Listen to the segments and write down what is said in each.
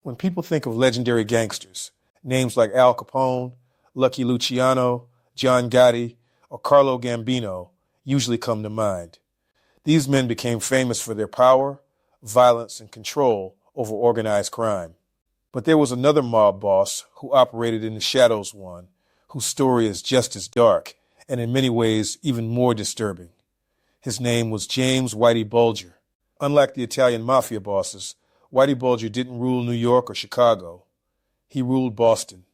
When people think of legendary gangsters, names like Al Capone, Lucky Luciano, John Gotti, or Carlo Gambino usually come to mind. These men became famous for their power, violence, and control over organized crime. But there was another mob boss who operated in the shadows, one whose story is just as dark and in many ways even more disturbing. His name was James Whitey Bulger. Unlike the Italian mafia bosses, Whitey Bulger didn't rule New York or Chicago. He ruled Boston.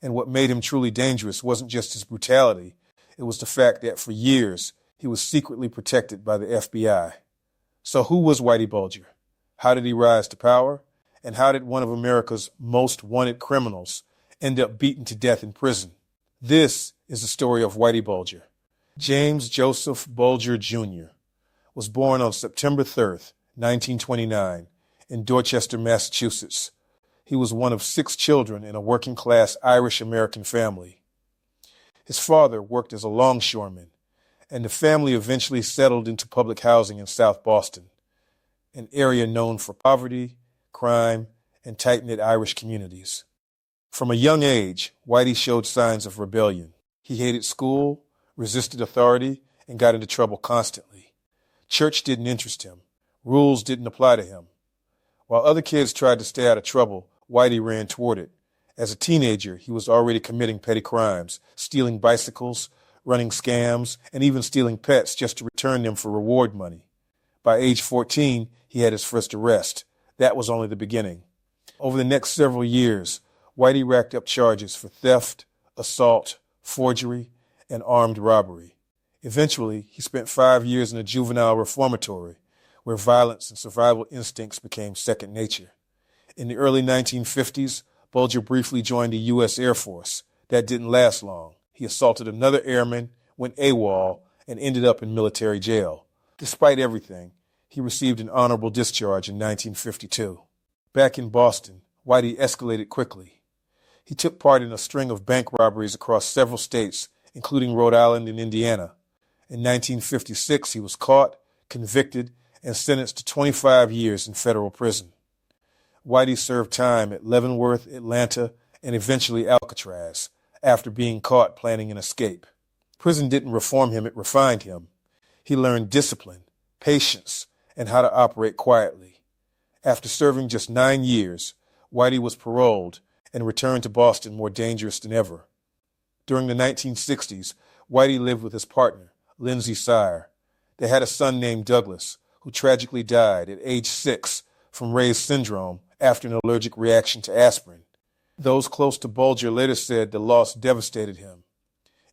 And what made him truly dangerous wasn't just his brutality, it was the fact that for years he was secretly protected by the FBI. So who was Whitey Bulger? How did he rise to power? And how did one of America's most wanted criminals end up beaten to death in prison? This is the story of Whitey Bulger. James Joseph Bulger, Jr. was born on September 3rd, 1929, in Dorchester, Massachusetts. He was one of 6 children in a working-class Irish-American family. His father worked as a longshoreman, and the family eventually settled into public housing in South Boston, an area known for poverty, crime, and tight-knit Irish communities. From a young age, Whitey showed signs of rebellion. He hated school, resisted authority, and got into trouble constantly. Church didn't interest him. Rules didn't apply to him. While other kids tried to stay out of trouble, Whitey ran toward it. As a teenager, he was already committing petty crimes, stealing bicycles, running scams, and even stealing pets just to return them for reward money. By age 14, he had his first arrest. That was only the beginning. Over the next several years, Whitey racked up charges for theft, assault, forgery, and armed robbery. Eventually, he spent 5 years in a juvenile reformatory, where violence and survival instincts became second nature. In the early 1950s, Bulger briefly joined the U.S. Air Force. That didn't last long. He assaulted another airman, went AWOL, and ended up in military jail. Despite everything, he received an honorable discharge in 1952. Back in Boston, Whitey escalated quickly. He took part in a string of bank robberies across several states, including Rhode Island and Indiana. In 1956, he was caught, convicted, and sentenced to 25 years in federal prison. Whitey served time at Leavenworth, Atlanta, and eventually Alcatraz, after being caught planning an escape. Prison didn't reform him, it refined him. He learned discipline, patience, and how to operate quietly. After serving just 9 years, Whitey was paroled and returned to Boston more dangerous than ever. During the 1960s, Whitey lived with his partner, Lindsay Sire. They had a son named Douglas, who tragically died at age 6 from Ray's syndrome after an allergic reaction to aspirin. Those close to Bulger later said the loss devastated him.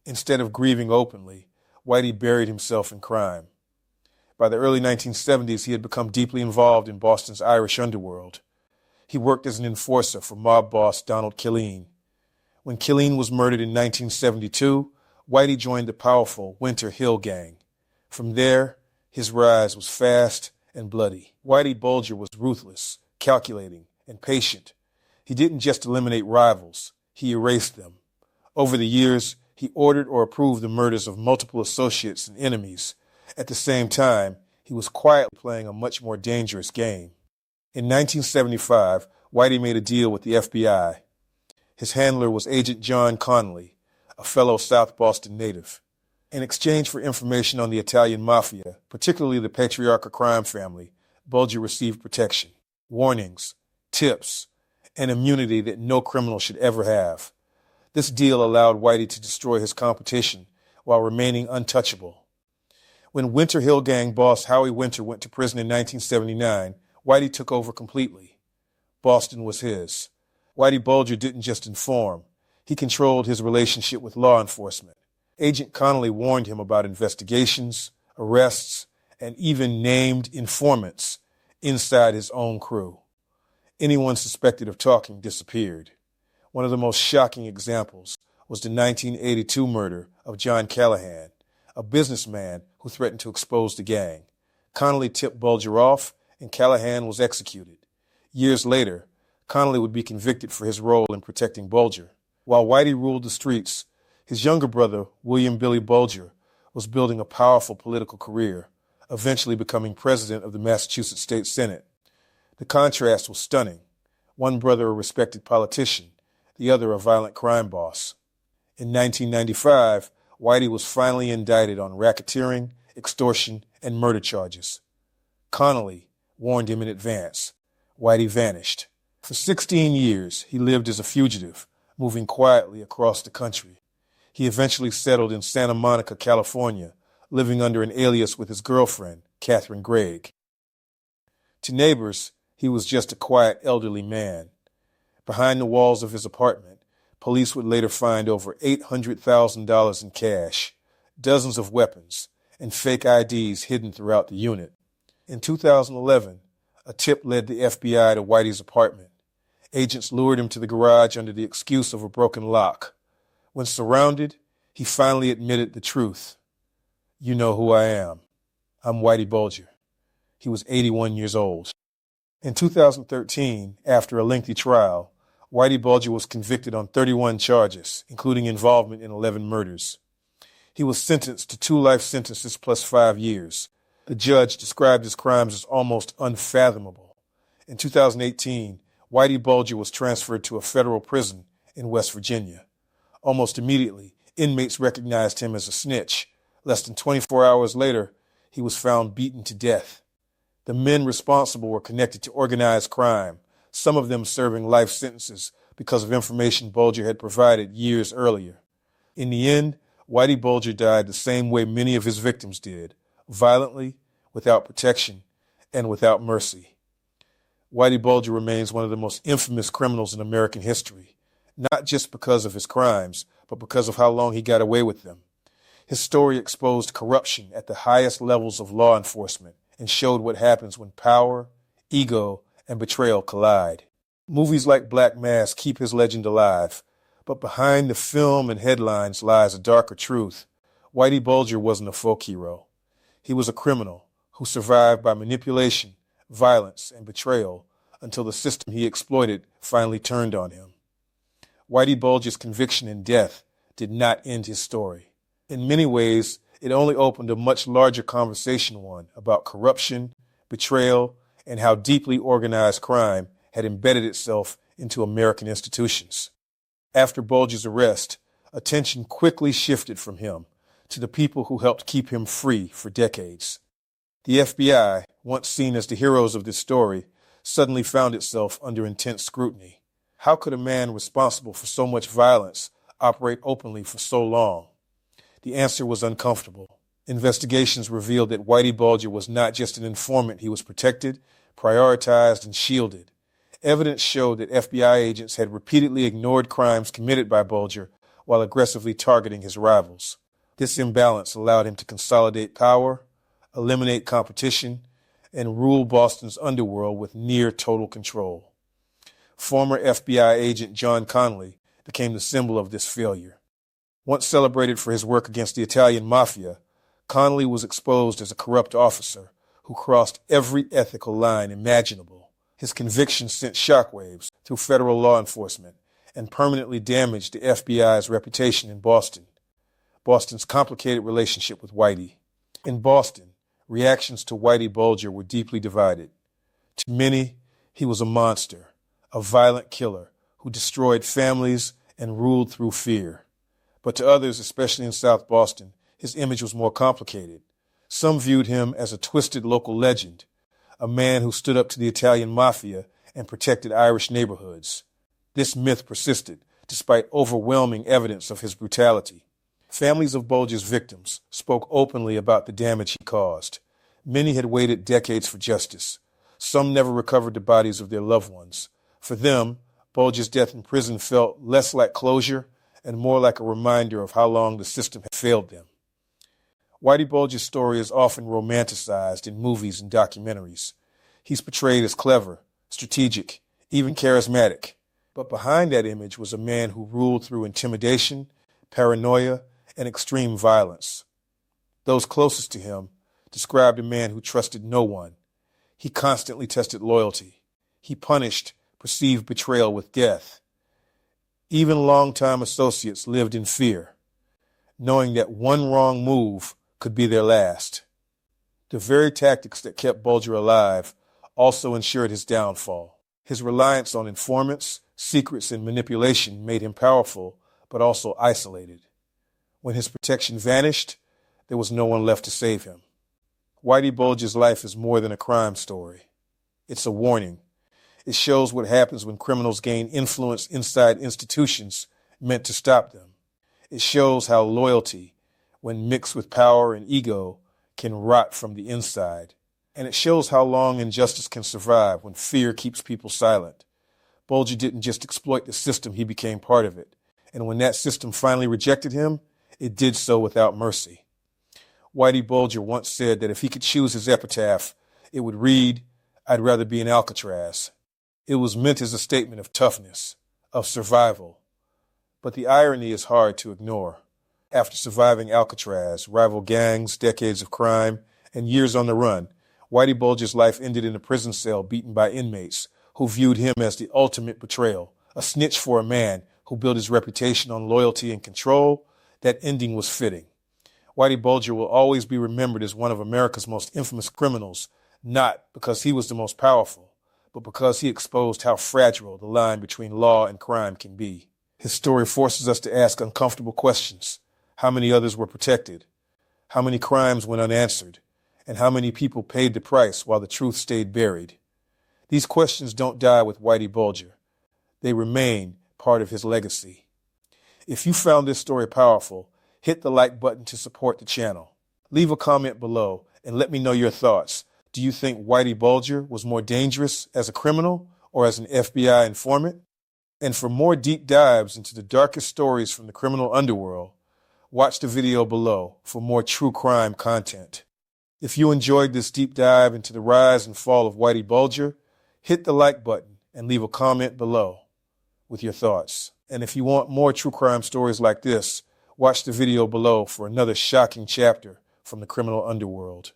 Instead of grieving openly, Whitey buried himself in crime. By the early 1970s, he had become deeply involved in Boston's Irish underworld. He worked as an enforcer for mob boss Donald Killeen. When Killeen was murdered in 1972, Whitey joined the powerful Winter Hill Gang. From there, his rise was fast and bloody. Whitey Bulger was ruthless, calculating, and patient. He didn't just eliminate rivals, he erased them. Over the years, he ordered or approved the murders of multiple associates and enemies. At the same time, he was quietly playing a much more dangerous game. In 1975, Whitey made a deal with the FBI. His handler was Agent John Connolly, a fellow South Boston native. In exchange for information on the Italian Mafia, particularly the patriarchal crime family, Bulger received protection, warnings, tips, and immunity that no criminal should ever have. This deal allowed Whitey to destroy his competition while remaining untouchable. When Winter Hill Gang boss Howie Winter went to prison in 1979, Whitey took over completely. Boston was his. Whitey Bulger didn't just inform. He controlled his relationship with law enforcement. Agent Connolly warned him about investigations, arrests, and even named informants inside his own crew. Anyone suspected of talking disappeared. One of the most shocking examples was the 1982 murder of John Callahan, a businessman who threatened to expose the gang. Connolly tipped Bulger off, and Callahan was executed. Years later, Connolly would be convicted for his role in protecting Bulger. While Whitey ruled the streets, his younger brother, William Billy Bulger, was building a powerful political career, eventually becoming president of the Massachusetts State Senate. The contrast was stunning. one brother a respected politician, the other a violent crime boss. In 1995, Whitey was finally indicted on racketeering, extortion, and murder charges. Connolly warned him in advance. Whitey vanished. For 16 years, he lived as a fugitive, moving quietly across the country. He eventually settled in Santa Monica, California, living under an alias with his girlfriend, Catherine Gregg. To neighbors, he was just a quiet elderly man. Behind the walls of his apartment, police would later find over $800,000 in cash, dozens of weapons, and fake IDs hidden throughout the unit. In 2011, a tip led the FBI to Whitey's apartment. Agents lured him to the garage under the excuse of a broken lock. When surrounded, he finally admitted the truth. "You know who I am. I'm Whitey Bulger." He was 81 years old. In 2013, after a lengthy trial, Whitey Bulger was convicted on 31 charges, including involvement in 11 murders. He was sentenced to 2 life sentences plus 5 years. The judge described his crimes as almost unfathomable. In 2018, Whitey Bulger was transferred to a federal prison in West Virginia. Almost immediately, inmates recognized him as a snitch. Less than 24 hours later, he was found beaten to death. The men responsible were connected to organized crime, some of them serving life sentences because of information Bulger had provided years earlier. In the end, Whitey Bulger died the same way many of his victims did, violently, without protection, and without mercy. Whitey Bulger remains one of the most infamous criminals in American history, not just because of his crimes, but because of how long he got away with them. His story exposed corruption at the highest levels of law enforcement and showed what happens when power, ego, and betrayal collide. Movies like Black Mass keep his legend alive, but behind the film and headlines lies a darker truth. Whitey Bulger wasn't a folk hero. He was a criminal who survived by manipulation, violence, and betrayal until the system he exploited finally turned on him. Whitey Bulger's conviction and death did not end his story. In many ways, it only opened a much larger conversation, one about corruption, betrayal, and how deeply organized crime had embedded itself into American institutions. After Bulger's arrest, attention quickly shifted from him to the people who helped keep him free for decades. The FBI, once seen as the heroes of this story, suddenly found itself under intense scrutiny. How could a man responsible for so much violence operate openly for so long? The answer was uncomfortable. Investigations revealed that Whitey Bulger was not just an informant. He was protected, prioritized, and shielded. Evidence showed that FBI agents had repeatedly ignored crimes committed by Bulger while aggressively targeting his rivals. This imbalance allowed him to consolidate power, eliminate competition, and rule Boston's underworld with near total control. Former FBI agent John Connolly became the symbol of this failure. Once celebrated for his work against the Italian Mafia, Connolly was exposed as a corrupt officer who crossed every ethical line imaginable. His conviction sent shockwaves through federal law enforcement and permanently damaged the FBI's reputation in Boston's complicated relationship with Whitey. In Boston, reactions to Whitey Bulger were deeply divided. To many, he was a monster, a violent killer who destroyed families and ruled through fear. But to others, especially in South Boston, his image was more complicated. Some viewed him as a twisted local legend, a man who stood up to the Italian Mafia and protected Irish neighborhoods. This myth persisted, despite overwhelming evidence of his brutality. Families of Bulger's victims spoke openly about the damage he caused. Many had waited decades for justice. Some never recovered the bodies of their loved ones. For them, Bulger's death in prison felt less like closure and more like a reminder of how long the system had failed them. Whitey Bulger's story is often romanticized in movies and documentaries. He's portrayed as clever, strategic, even charismatic. But behind that image was a man who ruled through intimidation, paranoia, and extreme violence. Those closest to him described a man who trusted no one. He constantly tested loyalty. He punished perceived betrayal with death. Even longtime associates lived in fear, knowing that one wrong move could be their last. The very tactics that kept Bulger alive also ensured his downfall. His reliance on informants, secrets, and manipulation made him powerful, but also isolated. When his protection vanished, there was no one left to save him. Whitey Bulger's life is more than a crime story. It's a warning. It shows what happens when criminals gain influence inside institutions meant to stop them. It shows how loyalty, when mixed with power and ego, can rot from the inside. And it shows how long injustice can survive when fear keeps people silent. Bulger didn't just exploit the system, he became part of it. And when that system finally rejected him, it did so without mercy. Whitey Bulger once said that if he could choose his epitaph, it would read, "I'd rather be in Alcatraz." It was meant as a statement of toughness, of survival. But the irony is hard to ignore. After surviving Alcatraz, rival gangs, decades of crime, and years on the run, Whitey Bulger's life ended in a prison cell beaten by inmates who viewed him as the ultimate betrayal, a snitch for a man who built his reputation on loyalty and control. That ending was fitting. Whitey Bulger will always be remembered as one of America's most infamous criminals, not because he was the most powerful, but because he exposed how fragile the line between law and crime can be. His story forces us to ask uncomfortable questions. How many others were protected? How many crimes went unanswered? And how many people paid the price while the truth stayed buried? These questions don't die with Whitey Bulger. They remain part of his legacy. If you found this story powerful, hit the like button to support the channel. Leave a comment below and let me know your thoughts. Do you think Whitey Bulger was more dangerous as a criminal or as an FBI informant? And for more deep dives into the darkest stories from the criminal underworld, watch the video below for more true crime content. If you enjoyed this deep dive into the rise and fall of Whitey Bulger, hit the like button and leave a comment below with your thoughts. And if you want more true crime stories like this, watch the video below for another shocking chapter from the criminal underworld.